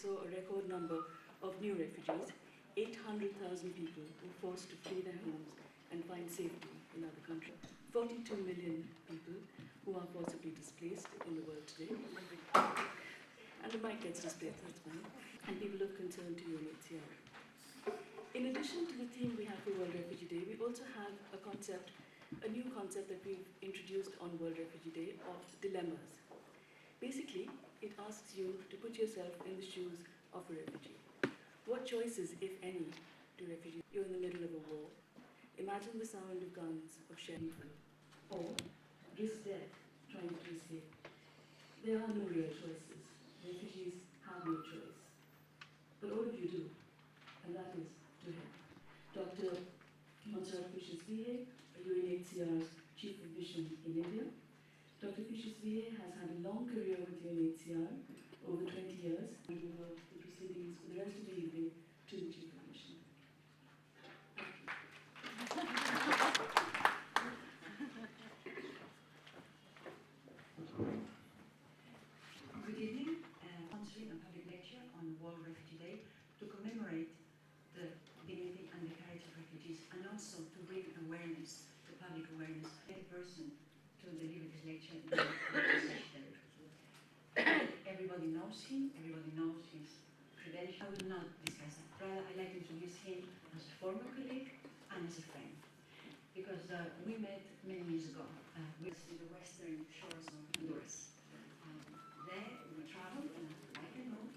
saw a record number of new refugees. 800,000 people were forced to flee their homes and find safety in other countries. 42 million people who are forcibly displaced in the world today. And the mic gets displaced, that's fine. And people of concern to UNHCR. In addition to the theme we have for World Refugee Day, we also have a new concept that we've introduced on World Refugee Day of dilemmas. Basically, it asks you to put yourself in the shoes of a refugee. What choices, if any, do refugees? You're in the middle of a war. Imagine the sound of guns, of shelling, or risk death trying to escape. There are no real choices. Refugees have no choice. But all of you do, and that is to help. Dr. Shashi Tharoor, UNHCR's Chief of Mission in India. Dr. Shashi has had a long career with UNHCR, over 20 years, and we will the proceedings for the rest of the evening to the Chief of Mission. Good evening, sponsoring a public lecture on World Refugee Day to commemorate the dignity and the courage of refugees, and also to bring awareness, the public awareness, every person to deliver this lecture. Everybody knows him, everybody knows his credentials. I will not discuss that. Rather, I'd like to introduce him as a former colleague and as a friend. Because we met many years ago with the western shores of Honduras. There we traveled like a move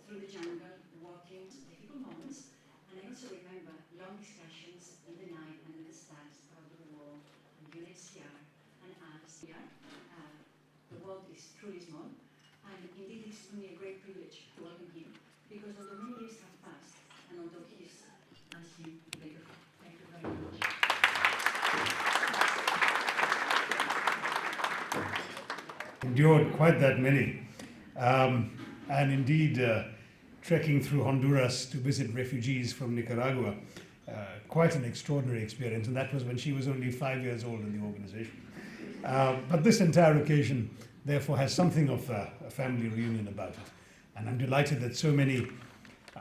through the jungle, walking difficult moments, and I also remember long discussions in the night under the stars about the war, and UNHCR, and us. The world is truly small, and indeed it's for me a great privilege to welcome him, because although many years have passed, and although he is as you thank you very much. Endured quite that many, and indeed trekking through Honduras to visit refugees from Nicaragua, quite an extraordinary experience, and that was when she was only 5 years old in the organization. But this entire occasion therefore has something of a family reunion about it, and I'm delighted that so many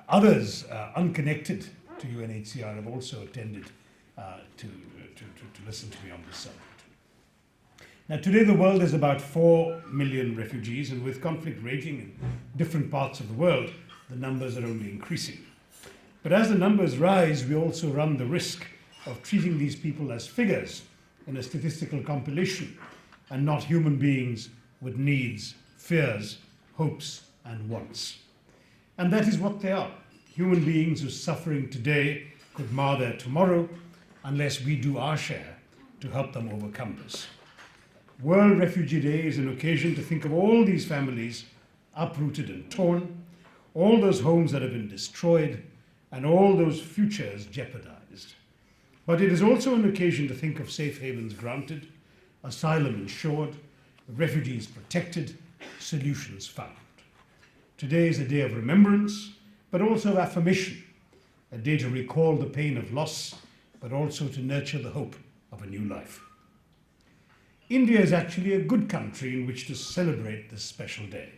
others unconnected to UNHCR have also attended to listen to me on this subject. Now, today the world has about 4 million refugees, and with conflict raging in different parts of the world, the numbers are only increasing. But as the numbers rise, we also run the risk of treating these people as figures in a statistical compilation and not human beings with needs, fears, hopes, and wants. And that is what they are, human beings whose suffering today could mar their tomorrow unless we do our share to help them overcome this. World Refugee Day is an occasion to think of all these families uprooted and torn, all those homes that have been destroyed, and all those futures jeopardized. But it is also an occasion to think of safe havens granted, asylum ensured, refugees protected, solutions found. Today is a day of remembrance, but also of affirmation, a day to recall the pain of loss, but also to nurture the hope of a new life. India is actually a good country in which to celebrate this special day.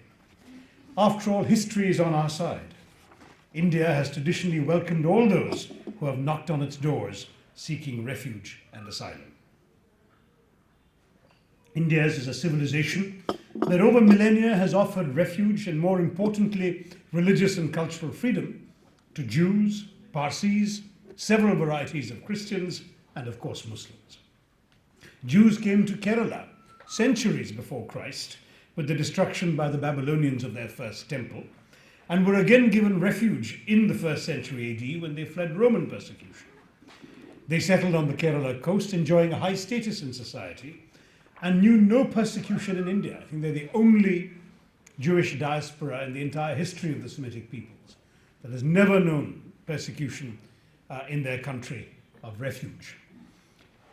After all, history is on our side. India has traditionally welcomed all those who have knocked on its doors seeking refuge and asylum. India's is a civilization that over millennia has offered refuge and, more importantly, religious and cultural freedom to Jews, Parsis, several varieties of Christians, and of course Muslims. Jews came to Kerala centuries before Christ with the destruction by the Babylonians of their first temple, and were again given refuge in the 1st century AD when they fled Roman persecution. They settled on the Kerala coast, enjoying a high status in society, and knew no persecution in India. I think they're the only Jewish diaspora in the entire history of the Semitic peoples that has never known persecution in their country of refuge.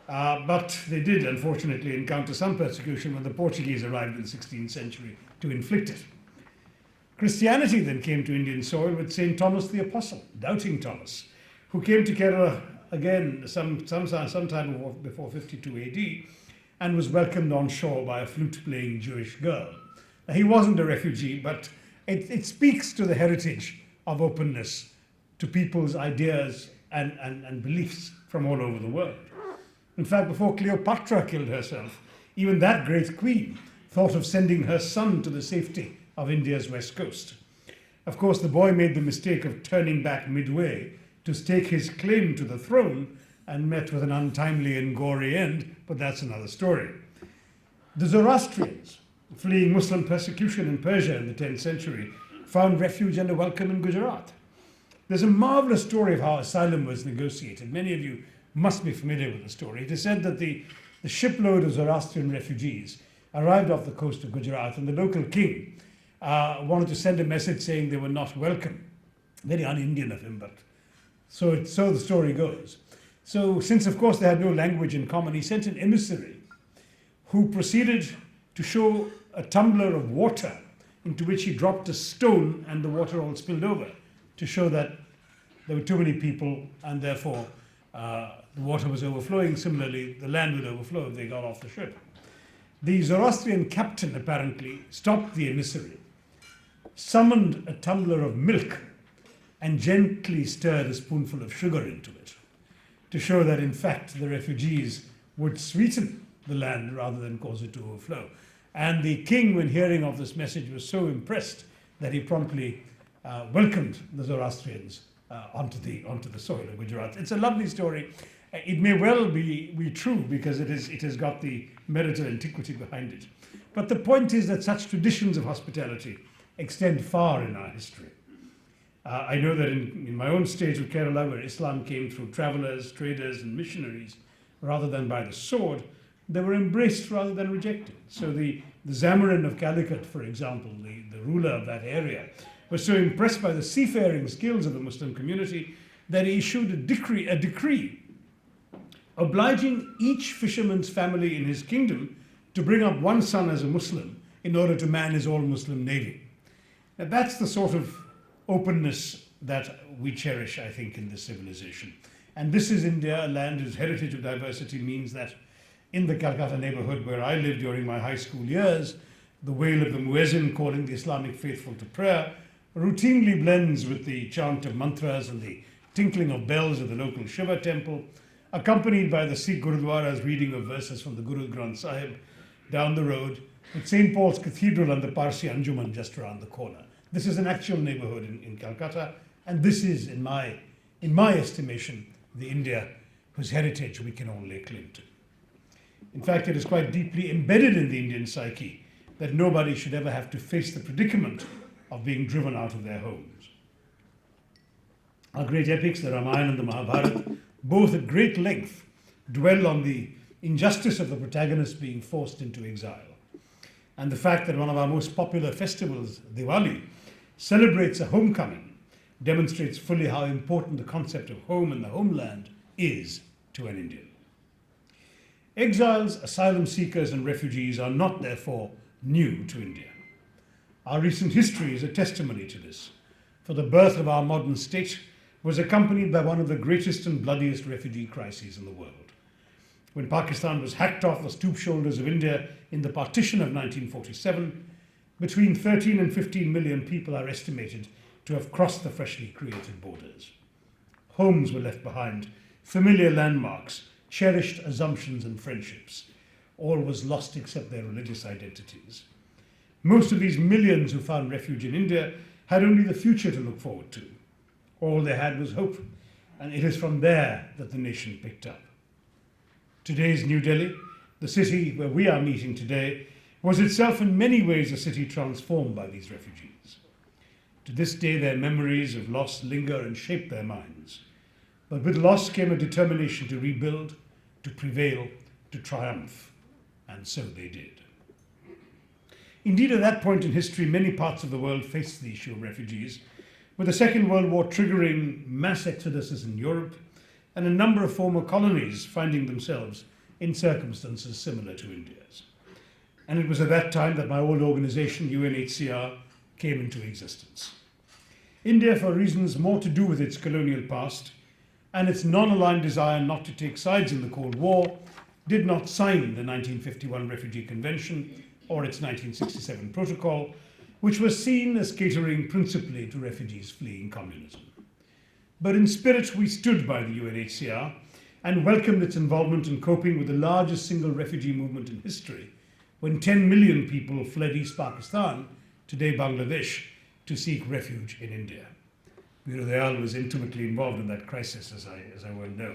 But they did, unfortunately, encounter some persecution when the Portuguese arrived in the 16th century to inflict it. Christianity then came to Indian soil with St. Thomas the Apostle, Doubting Thomas, who came to Kerala again sometime before 52 AD and was welcomed on shore by a flute-playing Jewish girl. Now, he wasn't a refugee, but It speaks to the heritage of openness to people's ideas and beliefs from all over the world. In fact, before Cleopatra killed herself, even that great queen thought of sending her son to the safety of India's west coast. Of course, the boy made the mistake of turning back midway to stake his claim to the throne and met with an untimely and gory end, but that's another story. The Zoroastrians, fleeing Muslim persecution in Persia in the 10th century, found refuge and a welcome in Gujarat. There's a marvelous story of how asylum was negotiated. Many of you must be familiar with the story. It is said that the shipload of Zoroastrian refugees arrived off the coast of Gujarat, and the local king wanted to send a message saying they were not welcome. Very un-Indian of him, but so the story goes. So since, of course, they had no language in common, he sent an emissary who proceeded to show a tumbler of water into which he dropped a stone and the water all spilled over to show that there were too many people and therefore the water was overflowing. Similarly, the land would overflow if they got off the ship. The Zoroastrian captain apparently stopped the emissary, summoned a tumbler of milk and gently stirred a spoonful of sugar into it to show that in fact the refugees would sweeten the land rather than cause it to overflow. And the king, when hearing of this message, was so impressed that he promptly welcomed the Zoroastrians onto the soil of Gujarat. It's a lovely story. It may well be true because it has got the merit of antiquity behind it. But the point is that such traditions of hospitality extend far in our history. I know that in my own state of Kerala, where Islam came through travelers, traders, and missionaries, rather than by the sword, they were embraced rather than rejected. So the Zamorin of Calicut, for example, the ruler of that area, was so impressed by the seafaring skills of the Muslim community that he issued a decree obliging each fisherman's family in his kingdom to bring up one son as a Muslim in order to man his all-Muslim navy. Now that's the sort of openness that we cherish, I think, in this civilization. And this is India, a land whose heritage of diversity means that in the Calcutta neighborhood where I lived during my high school years, the wail of the muezzin calling the Islamic faithful to prayer routinely blends with the chant of mantras and the tinkling of bells of the local Shiva temple, accompanied by the Sikh Gurudwara's reading of verses from the Guru Granth Sahib down the road, with St. Paul's Cathedral and the Parsi Anjuman just around the corner. This is an actual neighborhood in Calcutta, and this is, in my estimation, the India whose heritage we can only cling to. In fact, it is quite deeply embedded in the Indian psyche that nobody should ever have to face the predicament of being driven out of their homes. Our great epics, the Ramayana and the Mahabharata, both at great length dwell on the injustice of the protagonist being forced into exile, and the fact that one of our most popular festivals, Diwali, celebrates a homecoming demonstrates fully how important the concept of home and the homeland is to an Indian. Exiles, asylum seekers, and refugees are not, therefore, new to India. Our recent history is a testimony to this, for the birth of our modern state was accompanied by one of the greatest and bloodiest refugee crises in the world. When Pakistan was hacked off the stoop shoulders of India in the partition of 1947, between 13 and 15 million people are estimated to have crossed the freshly created borders. Homes were left behind, familiar landmarks, cherished assumptions and friendships. All was lost except their religious identities. Most of these millions who found refuge in India had only the future to look forward to. All they had was hope, and it is from there that the nation picked up. Today's New Delhi, the city where we are meeting today, was itself in many ways a city transformed by these refugees. To this day, their memories of loss linger and shape their minds. But with loss came a determination to rebuild, to prevail, to triumph, and so they did. Indeed, at that point in history, many parts of the world faced the issue of refugees, with the Second World War triggering mass exoduses in Europe and a number of former colonies finding themselves in circumstances similar to India's. And it was at that time that my old organization, UNHCR, came into existence. India, for reasons more to do with its colonial past and its non-aligned desire not to take sides in the Cold War, did not sign the 1951 Refugee Convention or its 1967 Protocol, which was seen as catering principally to refugees fleeing communism. But in spirit, we stood by the UNHCR and welcomed its involvement in coping with the largest single refugee movement in history, when 10 million people fled East Pakistan, today Bangladesh, to seek refuge in India. Bureau Dayal was intimately involved in that crisis, as I well know.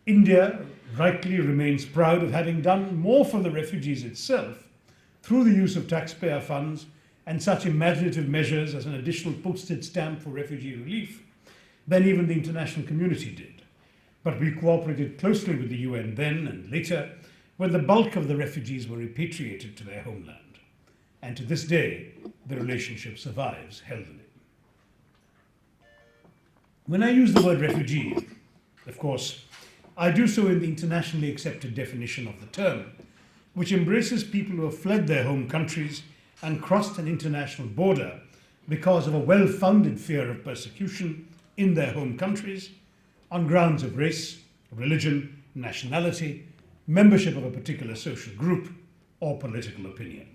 India rightly remains proud of having done more for the refugees itself through the use of taxpayer funds and such imaginative measures as an additional postage stamp for refugee relief than even the international community did. But we cooperated closely with the UN then and later when the bulk of the refugees were repatriated to their homeland. And to this day, the relationship survives healthily. When I use the word refugee, of course, I do so in the internationally accepted definition of the term, which embraces people who have fled their home countries and crossed an international border because of a well-founded fear of persecution in their home countries on grounds of race, religion, nationality, membership of a particular social group, or political opinion.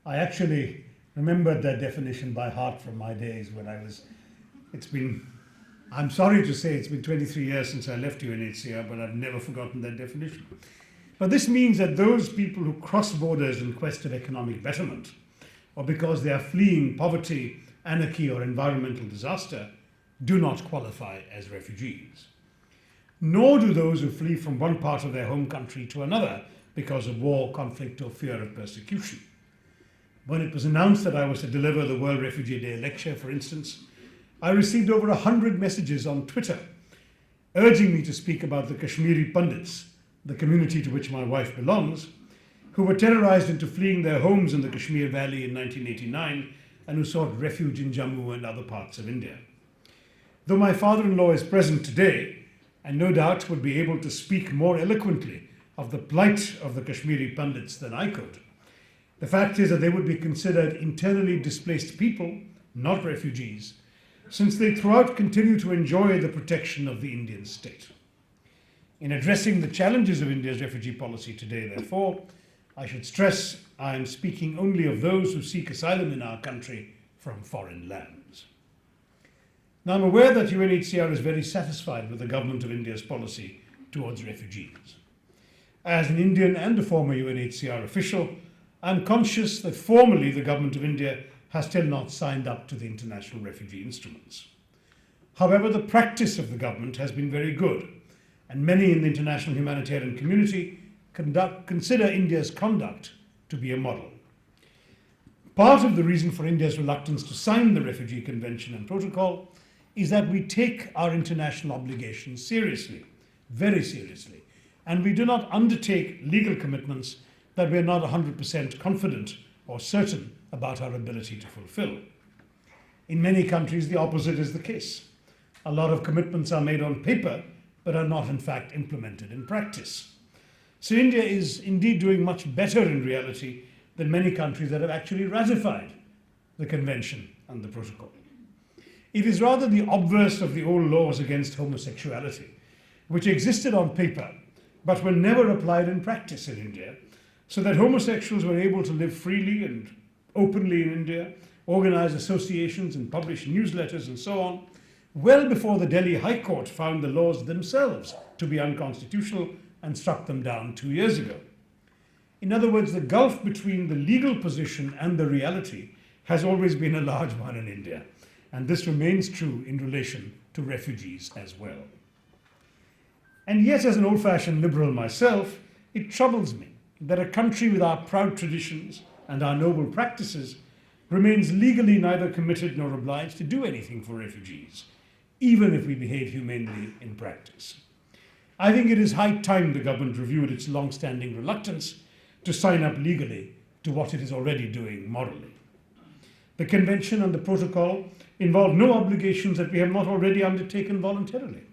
I actually remembered that definition by heart from my days when I'm sorry to say it's been 23 years since I left UNHCR, but I've never forgotten that definition. But this means that those people who cross borders in quest of economic betterment, or because they are fleeing poverty, anarchy, or environmental disaster, do not qualify as refugees. Nor do those who flee from one part of their home country to another because of war, conflict, or fear of persecution. When it was announced that I was to deliver the World Refugee Day lecture, for instance, I received over 100 messages on Twitter urging me to speak about the Kashmiri Pandits, the community to which my wife belongs, who were terrorized into fleeing their homes in the Kashmir Valley in 1989 and who sought refuge in Jammu and other parts of India. Though my father-in-law is present today, and no doubt would be able to speak more eloquently of the plight of the Kashmiri Pandits than I could, the fact is that they would be considered internally displaced people, not refugees, since they throughout continue to enjoy the protection of the Indian state. In addressing the challenges of India's refugee policy today, therefore, I should stress I am speaking only of those who seek asylum in our country from foreign lands. Now, I'm aware that UNHCR is very satisfied with the government of India's policy towards refugees. As an Indian and a former UNHCR official, I'm conscious that formally the government of India has still not signed up to the international refugee instruments. However, the practice of the government has been very good, and many in the international humanitarian community consider India's conduct to be a model. Part of the reason for India's reluctance to sign the Refugee Convention and Protocol is that we take our international obligations seriously, very seriously, and we do not undertake legal commitments that we are not 100% confident or certain about our ability to fulfill. In many countries, the opposite is the case. A lot of commitments are made on paper, but are not in fact implemented in practice. So India is indeed doing much better in reality than many countries that have actually ratified the convention and the protocol. It is rather the obverse of the old laws against homosexuality, which existed on paper, but were never applied in practice in India, so that homosexuals were able to live freely and openly in India, organize associations and publish newsletters and so on, well before the Delhi High Court found the laws themselves to be unconstitutional and struck them down 2 years ago. In other words, the gulf between the legal position and the reality has always been a large one in India, and this remains true in relation to refugees as well. And yet, as an old-fashioned liberal myself, it troubles me that a country with our proud traditions and our noble practices remains legally neither committed nor obliged to do anything for refugees, even if we behave humanely in practice. I think it is high time the government reviewed its long-standing reluctance to sign up legally to what it is already doing morally. The Convention and the Protocol involve no obligations that we have not already undertaken voluntarily.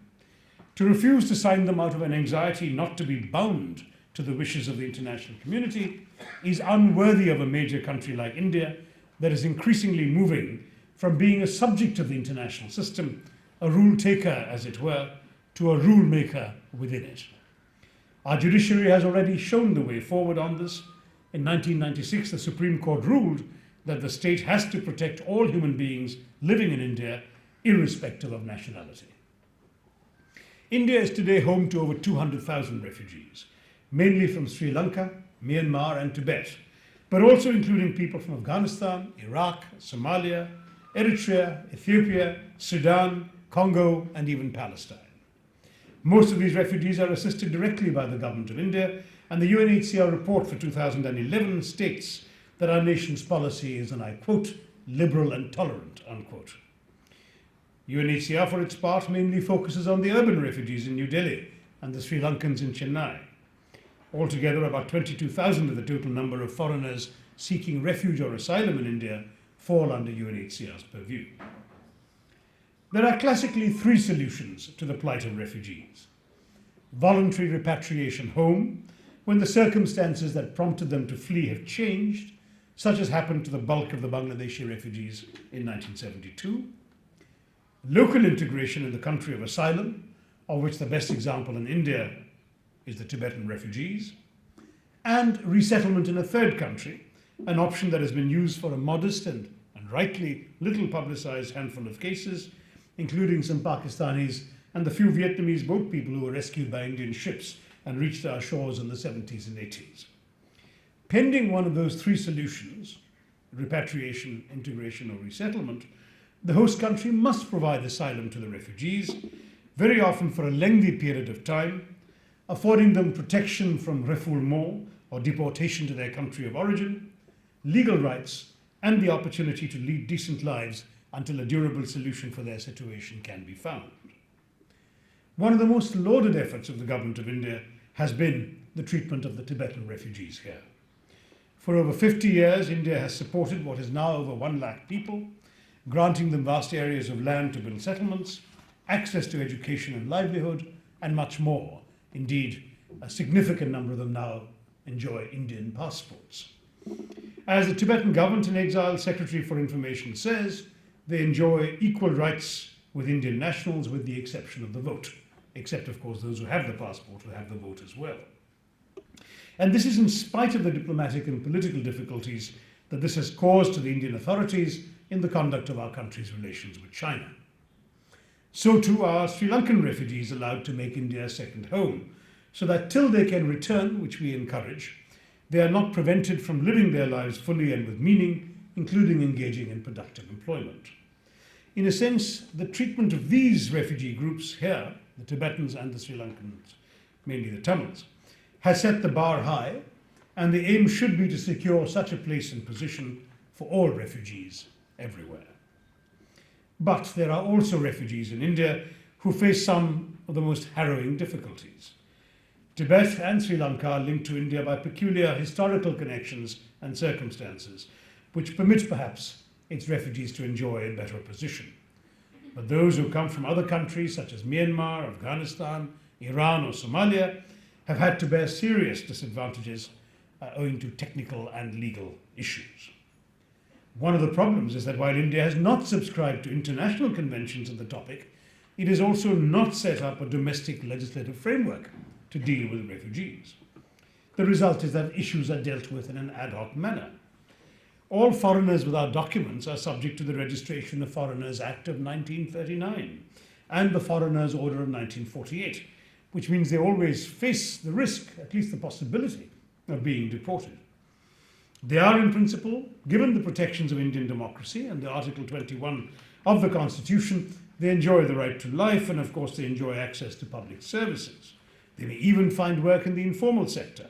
To refuse to sign them out of an anxiety not to be bound to the wishes of the international community is unworthy of a major country like India that is increasingly moving from being a subject of the international system, a rule taker, as it were, to a rule maker within it. Our judiciary has already shown the way forward on this. In 1996, the Supreme Court ruled that the state has to protect all human beings living in India, irrespective of nationality. India is today home to over 200,000 refugees, mainly from Sri Lanka, Myanmar and Tibet, but also including people from Afghanistan, Iraq, Somalia, Eritrea, Ethiopia, Sudan, Congo and even Palestine. Most of these refugees are assisted directly by the government of India, and the UNHCR report for 2011 states that our nation's policy is, and I quote, liberal and tolerant, unquote. UNHCR, for its part, mainly focuses on the urban refugees in New Delhi and the Sri Lankans in Chennai. Altogether, about 22,000 of the total number of foreigners seeking refuge or asylum in India fall under UNHCR's purview. There are classically three solutions to the plight of refugees. Voluntary repatriation home, when the circumstances that prompted them to flee have changed, such as happened to the bulk of the Bangladeshi refugees in 1972. Local integration in the country of asylum, of which the best example in India is the Tibetan refugees. And resettlement in a third country, an option that has been used for a modest and rightly little publicized handful of cases, including some Pakistanis and the few Vietnamese boat people who were rescued by Indian ships and reached our shores in the 70s and 80s. Pending one of those three solutions, repatriation, integration, or resettlement, the host country must provide asylum to the refugees, very often for a lengthy period of time, affording them protection from refoulement or deportation to their country of origin, legal rights, and the opportunity to lead decent lives until a durable solution for their situation can be found. One of the most lauded efforts of the government of India has been the treatment of the Tibetan refugees here. For over 50 years, India has supported what is now over 1 lakh people, granting them vast areas of land to build settlements, access to education and livelihood, and much more. Indeed, a significant number of them now enjoy Indian passports. As the Tibetan government in exile Secretary for Information says, they enjoy equal rights with Indian nationals with the exception of the vote, except of course those who have the passport who have the vote as well. And this is in spite of the diplomatic and political difficulties that this has caused to the Indian authorities in the conduct of our country's relations with China. So too are Sri Lankan refugees allowed to make India a second home, so that till they can return, which we encourage, they are not prevented from living their lives fully and with meaning, including engaging in productive employment. In a sense, the treatment of these refugee groups here, the Tibetans and the Sri Lankans, mainly the Tamils, has set the bar high, and the aim should be to secure such a place and position for all refugees everywhere. But there are also refugees in India who face some of the most harrowing difficulties. Tibet and Sri Lanka are linked to India by peculiar historical connections and circumstances, which permit perhaps its refugees to enjoy a better position. But those who come from other countries such as Myanmar, Afghanistan, Iran or Somalia have had to bear serious disadvantages owing to technical and legal issues. One of the problems is that while India has not subscribed to international conventions on the topic, it has also not set up a domestic legislative framework to deal with refugees. The result is that issues are dealt with in an ad hoc manner. All foreigners without documents are subject to the Registration of Foreigners Act of 1939 and the Foreigners Order of 1948, which means they always face the risk, at least the possibility, of being deported. They are, in principle, given the protections of Indian democracy and the Article 21 of the Constitution, they enjoy the right to life and, of course, they enjoy access to public services. They may even find work in the informal sector.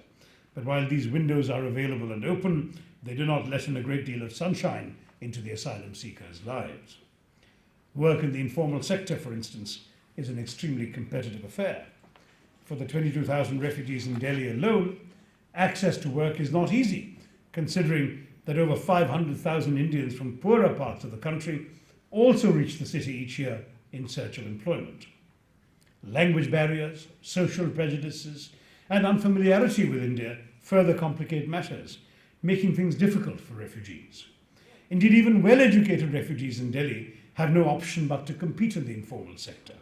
But while these windows are available and open, they do not let in a great deal of sunshine into the asylum seekers' lives. Work in the informal sector, for instance, is an extremely competitive affair. For the 22,000 refugees in Delhi alone, access to work is not easy, considering that over 500,000 Indians from poorer parts of the country also reach the city each year in search of employment. Language barriers, social prejudices, and unfamiliarity with India further complicate matters, making things difficult for refugees. Indeed, even well-educated refugees in Delhi have no option but to compete in the informal sector.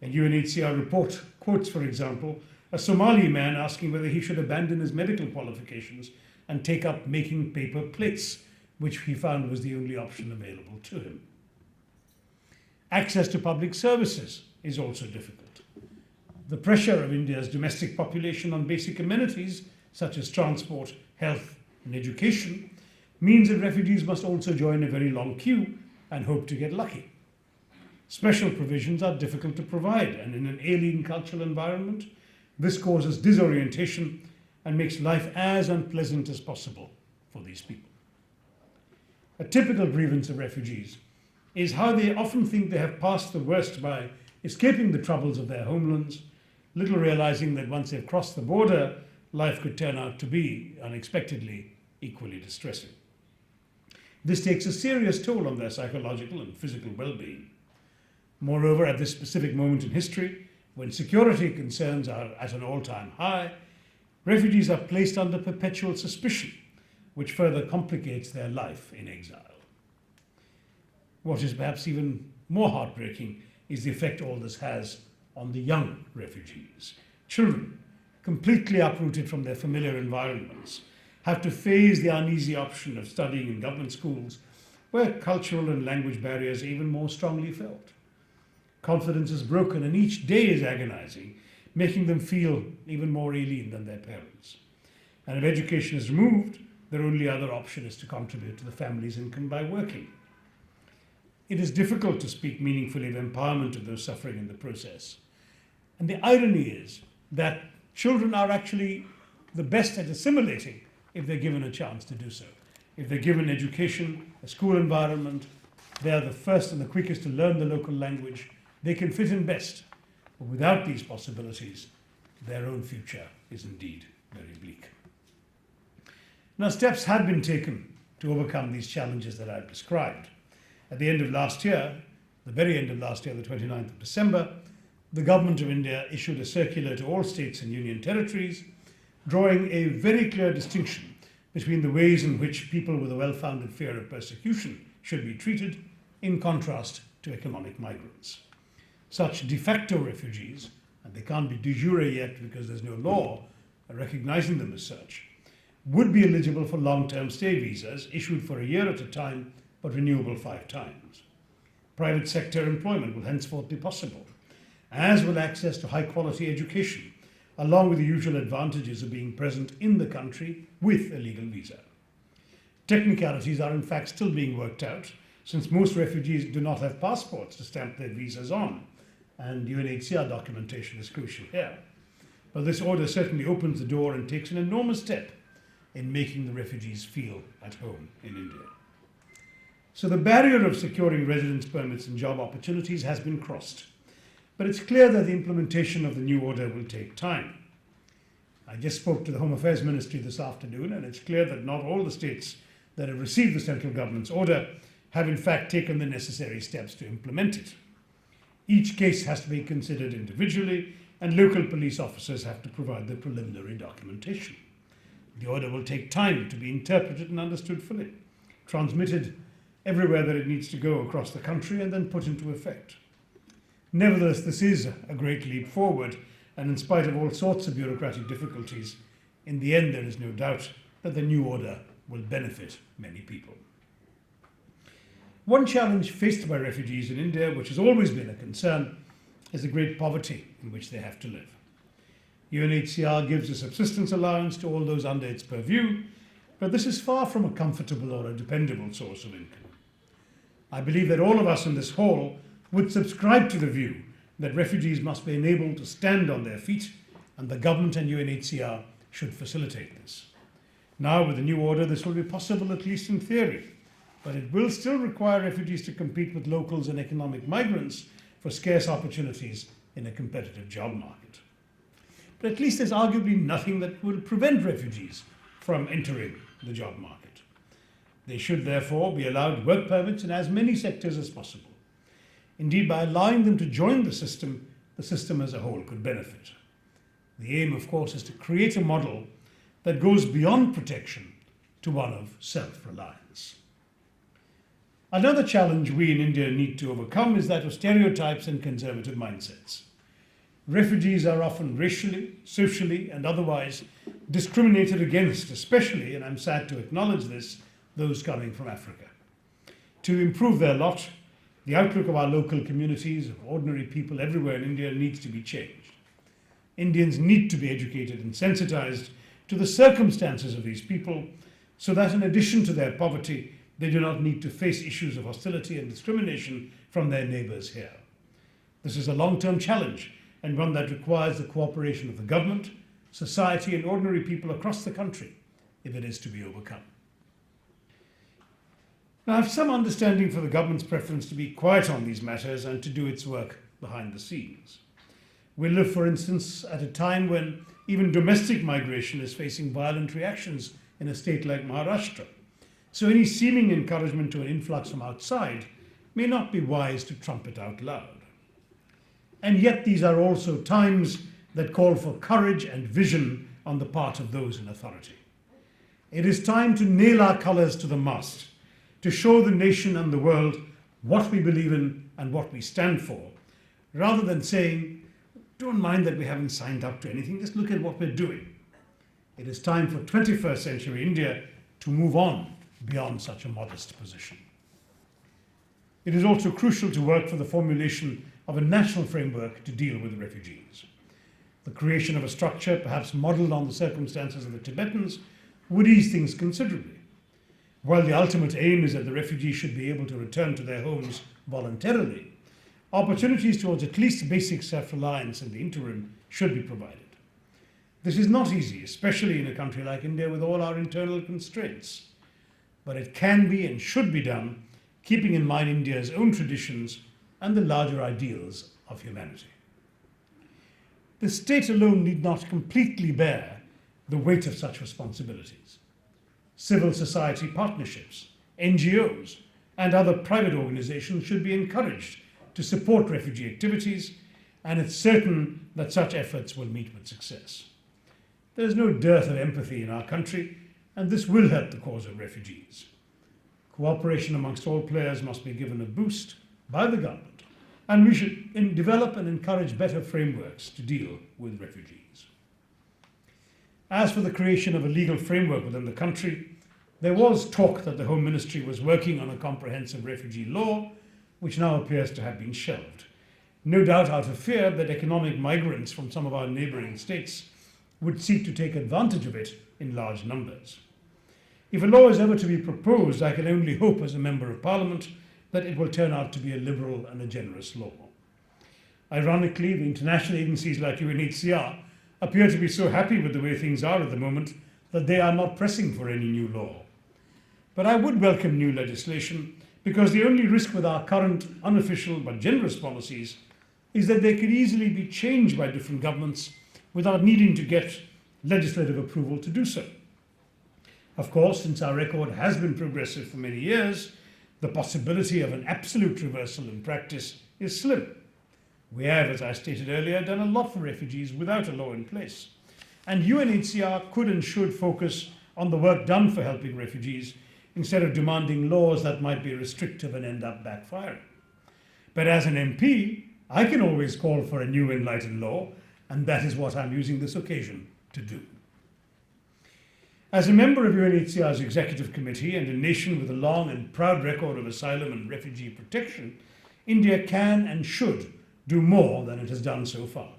A UNHCR report quotes, for example, a Somali man asking whether he should abandon his medical qualifications and take up making paper plates, which he found was the only option available to him. Access to public services is also difficult. The pressure of India's domestic population on basic amenities such as transport, health, and education means that refugees must also join a very long queue and hope to get lucky. Special provisions are difficult to provide, and in an alien cultural environment, this causes disorientation and makes life as unpleasant as possible for these people. A typical grievance of refugees is how they often think they have passed the worst by escaping the troubles of their homelands, little realizing that once they've crossed the border, life could turn out to be, unexpectedly, equally distressing. This takes a serious toll on their psychological and physical well-being. Moreover, at this specific moment in history, when security concerns are at an all-time high, refugees are placed under perpetual suspicion, which further complicates their life in exile. What is perhaps even more heartbreaking is the effect all this has on the young refugees. Children, completely uprooted from their familiar environments, have to face the uneasy option of studying in government schools where cultural and language barriers are even more strongly felt. Confidence is broken and each day is agonizing, making them feel even more alien than their parents. And if education is removed, their only other option is to contribute to the family's income by working. It is difficult to speak meaningfully of empowerment of those suffering in the process. And the irony is that children are actually the best at assimilating if they're given a chance to do so. If they're given education, a school environment, they are the first and the quickest to learn the local language. They can fit in best. But without these possibilities, their own future is indeed very bleak. Now, steps had been taken to overcome these challenges that I've described. At the end of last year, the very end of last year, the 29th of December, the Government of India issued a circular to all states and union territories, drawing a very clear distinction between the ways in which people with a well-founded fear of persecution should be treated, in contrast to economic migrants. Such de facto refugees, and they can't be de jure yet because there's no law recognizing them as such, would be eligible for long-term stay visas issued for a year at a time but renewable 5 times. Private sector employment will henceforth be possible, as will access to high-quality education, along with the usual advantages of being present in the country with a legal visa. Technicalities are in fact still being worked out, since most refugees do not have passports to stamp their visas on, and UNHCR documentation is crucial here. But this order certainly opens the door and takes an enormous step in making the refugees feel at home in India. So the barrier of securing residence permits and job opportunities has been crossed. But it's clear that the implementation of the new order will take time. I just spoke to the Home Affairs Ministry this afternoon, and it's clear that not all the states that have received the central government's order have in fact taken the necessary steps to implement it. Each case has to be considered individually, and local police officers have to provide the preliminary documentation. The order will take time to be interpreted and understood fully, transmitted everywhere that it needs to go across the country, and then put into effect. Nevertheless, this is a great leap forward, and in spite of all sorts of bureaucratic difficulties, in the end there is no doubt that the new order will benefit many people. One challenge faced by refugees in India, which has always been a concern, is the great poverty in which they have to live. UNHCR gives a subsistence allowance to all those under its purview, but this is far from a comfortable or a dependable source of income. I believe that all of us in this hall would subscribe to the view that refugees must be enabled to stand on their feet, and the government and UNHCR should facilitate this. Now, with the new order, this will be possible, at least in theory, but it will still require refugees to compete with locals and economic migrants for scarce opportunities in a competitive job market. But at least there's arguably nothing that will prevent refugees from entering the job market. They should therefore be allowed work permits in as many sectors as possible. Indeed, by allowing them to join the system as a whole could benefit. The aim, of course, is to create a model that goes beyond protection to one of self-reliance. Another challenge we in India need to overcome is that of stereotypes and conservative mindsets. Refugees are often racially, socially, and otherwise discriminated against, especially, and I'm sad to acknowledge this, those coming from Africa. To improve their lot, the outlook of our local communities, of ordinary people everywhere in India, needs to be changed. Indians need to be educated and sensitized to the circumstances of these people so that in addition to their poverty, they do not need to face issues of hostility and discrimination from their neighbors here. This is a long-term challenge and one that requires the cooperation of the government, society, and ordinary people across the country if it is to be overcome. Now, I have some understanding for the government's preference to be quiet on these matters and to do its work behind the scenes. We live, for instance, at a time when even domestic migration is facing violent reactions in a state like Maharashtra. So any seeming encouragement to an influx from outside may not be wise to trumpet out loud. And yet these are also times that call for courage and vision on the part of those in authority. It is time to nail our colours to the mast, to show the nation and the world what we believe in and what we stand for, rather than saying, don't mind that we haven't signed up to anything, just look at what we're doing. It is time for 21st century India to move on beyond such a modest position. It is also crucial to work for the formulation of a national framework to deal with refugees. The creation of a structure, perhaps modelled on the circumstances of the Tibetans, would ease things considerably. While the ultimate aim is that the refugees should be able to return to their homes voluntarily, opportunities towards at least basic self-reliance in the interim should be provided. This is not easy, especially in a country like India with all our internal constraints, but it can be and should be done, keeping in mind India's own traditions and the larger ideals of humanity. The state alone need not completely bear the weight of such responsibilities. Civil society partnerships, NGOs, and other private organizations should be encouraged to support refugee activities, and it's certain that such efforts will meet with success. There is no dearth of empathy in our country, and this will help the cause of refugees. Cooperation amongst all players must be given a boost by the government, and we should develop and encourage better frameworks to deal with refugees. As for the creation of a legal framework within the country, there was talk that the Home Ministry was working on a comprehensive refugee law, which now appears to have been shelved. No doubt out of fear that economic migrants from some of our neighbouring states would seek to take advantage of it in large numbers. If a law is ever to be proposed, I can only hope as a Member of Parliament that it will turn out to be a liberal and a generous law. Ironically, the international agencies like UNHCR appear to be so happy with the way things are at the moment that they are not pressing for any new law. But I would welcome new legislation because the only risk with our current unofficial but generous policies is that they could easily be changed by different governments without needing to get legislative approval to do so. Of course, since our record has been progressive for many years, the possibility of an absolute reversal in practice is slim. We have, as I stated earlier, done a lot for refugees without a law in place. And UNHCR could and should focus on the work done for helping refugees instead of demanding laws that might be restrictive and end up backfiring. But as an MP, I can always call for a new enlightened law, and that is what I'm using this occasion to do. As a member of UNHCR's Executive Committee and a nation with a long and proud record of asylum and refugee protection, India can and should do more than it has done so far.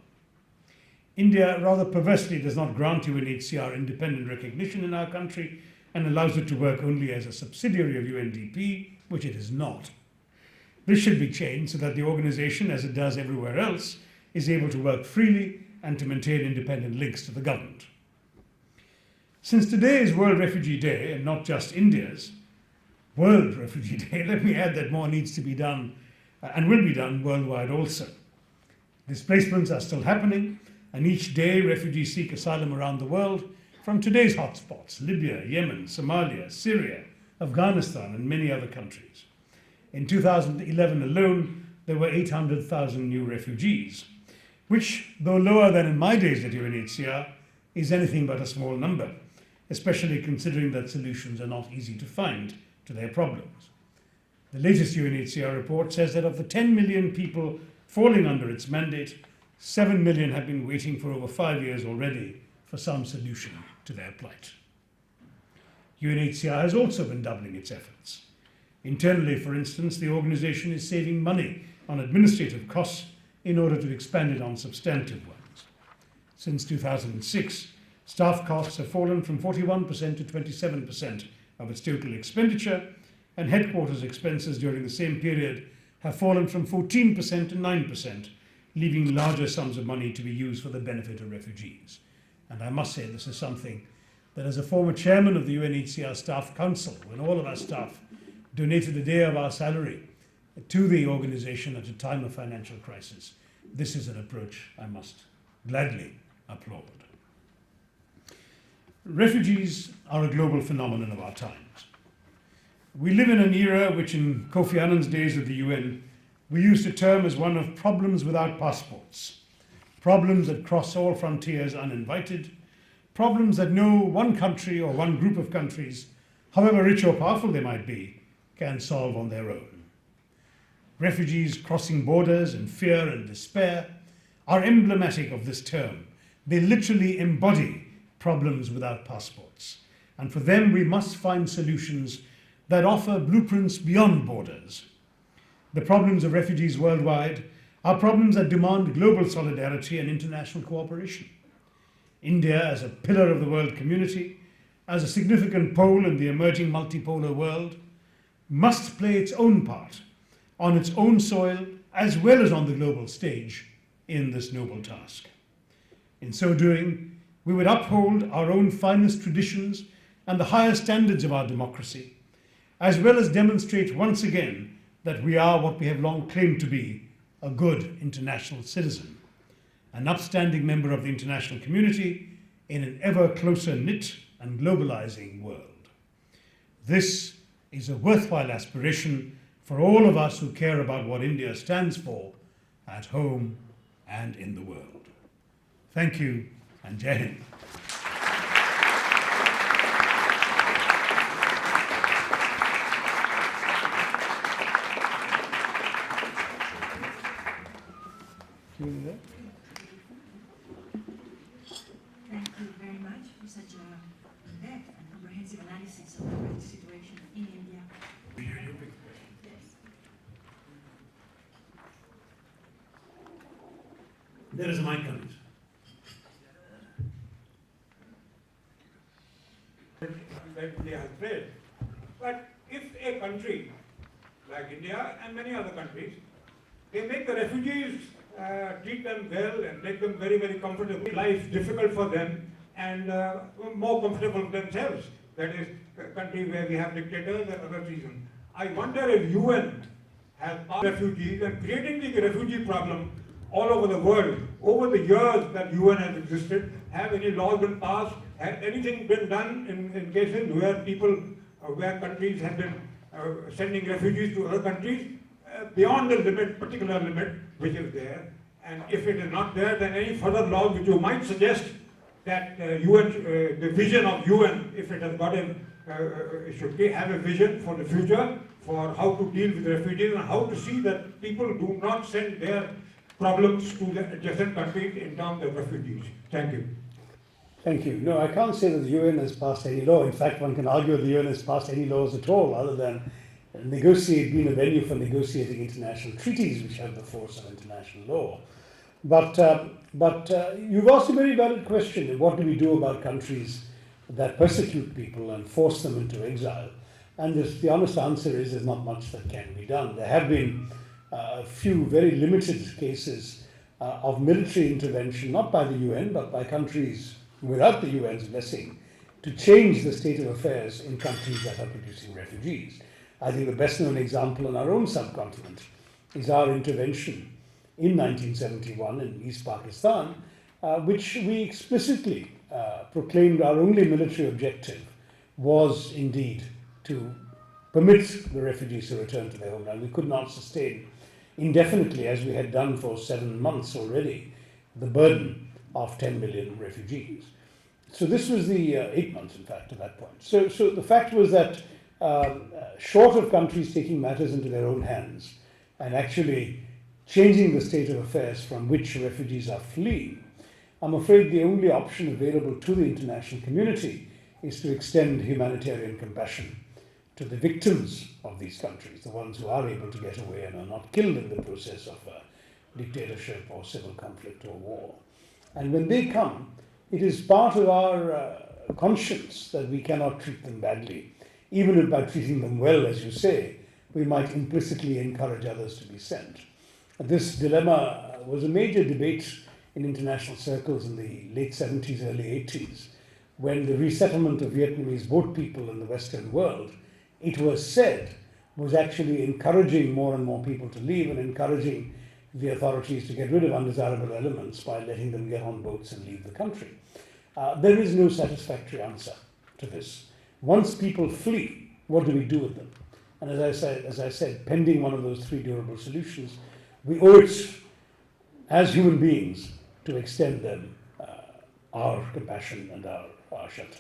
India rather perversely does not grant UNHCR independent recognition in our country and allows it to work only as a subsidiary of UNDP, which it is not. This should be changed so that the organization, as it does everywhere else, is able to work freely and to maintain independent links to the government. Since today is World Refugee Day, and not just India's World Refugee Day, let me add that more needs to be done and will be done worldwide also. Displacements are still happening, and each day refugees seek asylum around the world from today's hotspots, Libya, Yemen, Somalia, Syria, Afghanistan, and many other countries. In 2011 alone, there were 800,000 new refugees, which, though lower than in my days at UNHCR, is anything but a small number, especially considering that solutions are not easy to find to their problems. The latest UNHCR report says that of the 10 million people falling under its mandate, 7 million have been waiting for over 5 years already for some solution to their plight. UNHCR has also been doubling its efforts. Internally, for instance, the organisation is saving money on administrative costs in order to expand it on substantive ones. Since 2006, staff costs have fallen from 41% to 27% of its total expenditure, and headquarters expenses during the same period have fallen from 14% to 9%, leaving larger sums of money to be used for the benefit of refugees. And I must say this is something that, as a former chairman of the UNHCR Staff Council, when all of our staff donated a day of our salary to the organisation at a time of financial crisis, this is an approach I must gladly applaud. Refugees are a global phenomenon of our times. We live in an era which, in Kofi Annan's days of the UN, we used to term as one of problems without passports, problems that cross all frontiers uninvited, problems that no one country or one group of countries, however rich or powerful they might be, can solve on their own. Refugees crossing borders in fear and despair are emblematic of this term. They literally embody problems without passports. And for them, we must find solutions that offer blueprints beyond borders. The problems of refugees worldwide are problems that demand global solidarity and international cooperation. India, as a pillar of the world community, as a significant pole in the emerging multipolar world, must play its own part on its own soil as well as on the global stage in this noble task. In so doing, we would uphold our own finest traditions and the highest standards of our democracy, as well as demonstrate once again that we are what we have long claimed to be, a good international citizen, an upstanding member of the international community in an ever closer knit and globalizing world. This is a worthwhile aspiration for all of us who care about what India stands for at home and in the world. Thank you, and Jai Hind. Thank you very much for such a in-depth and comprehensive analysis of the current situation in India. Yes. There is a mic coming. That India has played. But if a country like India and many other countries, they make the refugees treat them well and make them very, very comfortable, life difficult for them and more comfortable themselves. That is a country where we have dictators and other reasons. I wonder if UN has passed refugees and creating the refugee problem all over the world, over the years that UN has existed, have any laws been passed? Has anything been done in cases where people, where countries have been sending refugees to other countries beyond the limit, particular limit which is there? And if it is not there, then any further laws which you might suggest that UN, the vision of UN, if it has got a, it should have a vision for the future, for how to deal with refugees and how to see that people do not send their problems to the adjacent countries in terms of refugees. Thank you. Thank you. No, I can't say that the UN has passed any law. In fact, one can argue that the UN has passed any laws at all other than being a venue for negotiating international treaties which have the force of international law. But you've asked a very valid question. What do we do about countries that persecute people and force them into exile? And the honest answer is there's not much that can be done. There have been a few very limited cases of military intervention, not by the UN, but by countries without the UN's blessing, to change the state of affairs in countries that are producing refugees. I think the best known example in our own subcontinent is our intervention in 1971 in East Pakistan, which we explicitly proclaimed our only military objective was indeed to permit the refugees to return to their homeland. We could not sustain indefinitely, as we had done for 7 months already, the burden of 10 million refugees. So this was the 8 months, in fact, at that point. So the fact was that short of countries taking matters into their own hands and actually changing the state of affairs from which refugees are fleeing, I'm afraid the only option available to the international community is to extend humanitarian compassion to the victims of these countries, the ones who are able to get away and are not killed in the process of dictatorship or civil conflict or war. And when they come, it is part of our conscience that we cannot treat them badly, even if by treating them well, as you say, we might implicitly encourage others to be sent. This dilemma was a major debate in international circles in the late 70s, early 80s, when the resettlement of Vietnamese boat people in the Western world, it was said, was actually encouraging more and more people to leave and encouraging the authorities to get rid of undesirable elements by letting them get on boats and leave the country. There is no satisfactory answer to this. Once people flee, what do we do with them? And as I said, pending one of those three durable solutions, we owe it as human beings to extend them our compassion and our shelter.